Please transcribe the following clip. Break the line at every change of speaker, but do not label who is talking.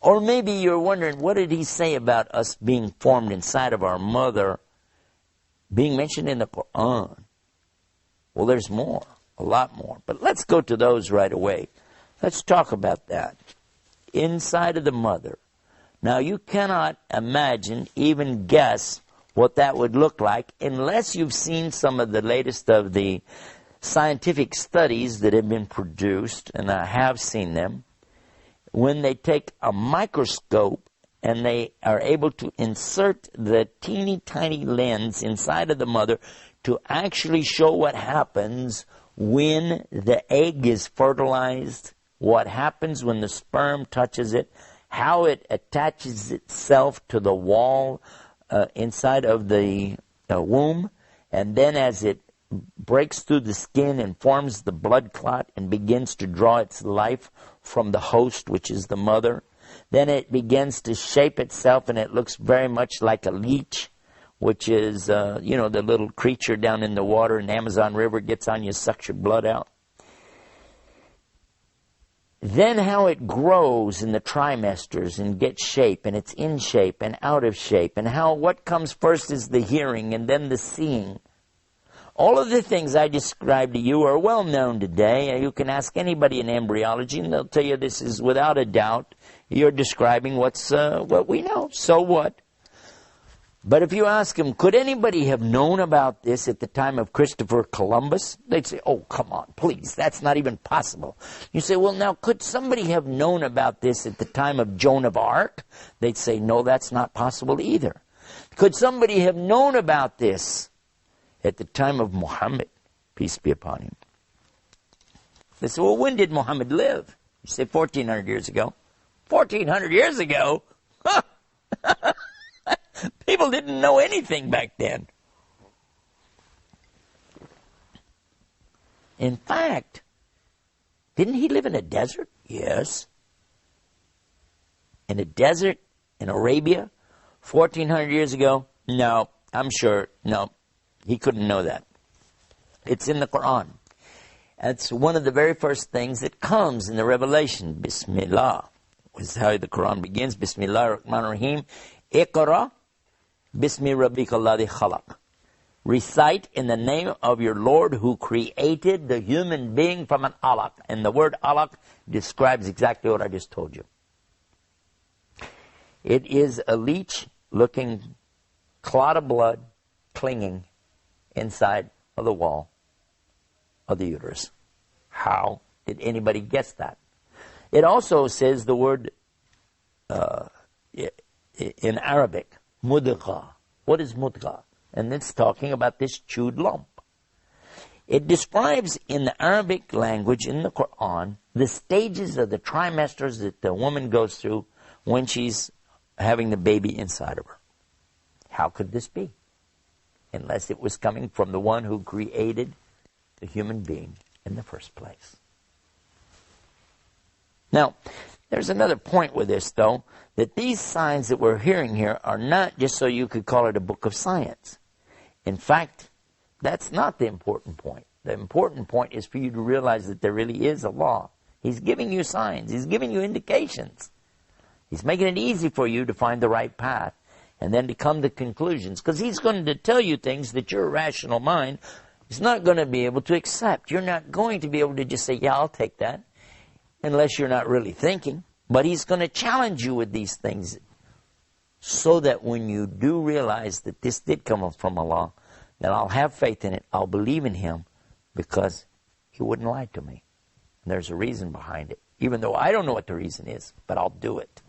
Or maybe you're wondering, what did he say about us being formed inside of our mother being mentioned in the Quran? Well, there's more, a lot more. But let's go to those right away. Let's talk about that. Inside of the mother. Now, you cannot imagine, even guess, what that would look like unless you've seen some of the latest of the scientific studies that have been produced, and I have seen them, when they take a microscope and they are able to insert the teeny tiny lens inside of the mother to actually show what happens when the egg is fertilized, what happens when the sperm touches it, how it attaches itself to the wall inside of the womb, and then as it breaks through the skin and forms the blood clot and begins to draw its life from the host, which is the mother, then it begins to shape itself and it looks very much like a leech, which is, the little creature down in the water in the Amazon River, gets on you, sucks your blood out. Then how it grows in the trimesters and gets shape, and it's in shape and out of shape, and how what comes first is the hearing and then the seeing. All of the things I described to you are well known today. You can ask anybody in embryology and they'll tell you this is without a doubt. You're describing what we know. So what? But if you ask them, could anybody have known about this at the time of Christopher Columbus? They'd say, oh, come on, please, that's not even possible. You say, well, now, could somebody have known about this at the time of Joan of Arc? They'd say, no, that's not possible either. Could somebody have known about this at the time of Muhammad, peace be upon him? They say, well, when did Muhammad live? You say, 1,400 years ago. 1,400 years ago? Huh. People didn't know anything back then. In fact, didn't he live in a desert? Yes. In a desert in Arabia 1,400 years ago? No, I'm sure. No, he couldn't know that. It's in the Quran. That's one of the very first things that comes in the Revelation. Bismillah is how the Quran begins. Bismillah ar-Rahman ar-Rahim. Iqra. Bismi rabbika alladhi khalaq. Recite in the name of your Lord who created the human being from an alaq. And the word alaq describes exactly what I just told you. It is a leech-looking clot of blood clinging inside of the wall of the uterus. How did anybody guess that? It also says the word in Arabic, mudgha. What is mudgha? And it's talking about this chewed lump. It describes in the Arabic language, in the Quran, the stages of the trimesters that the woman goes through when she's having the baby inside of her. How could this be? Unless it was coming from the one who created the human being in the first place. Now, there's another point with this, though, that these signs that we're hearing here are not just so you could call it a book of science. In fact, that's not the important point. The important point is for you to realize that there really is a law. He's giving you signs. He's giving you indications. He's making it easy for you to find the right path and then to come to conclusions. Because he's going to tell you things that your rational mind is not going to be able to accept. You're not going to be able to just say, yeah, I'll take that, unless you're not really thinking. But he's going to challenge you with these things so that when you do realize that this did come from Allah, then I'll have faith in it. I'll believe in him because he wouldn't lie to me. And there's a reason behind it. Even though I don't know what the reason is, but I'll do it.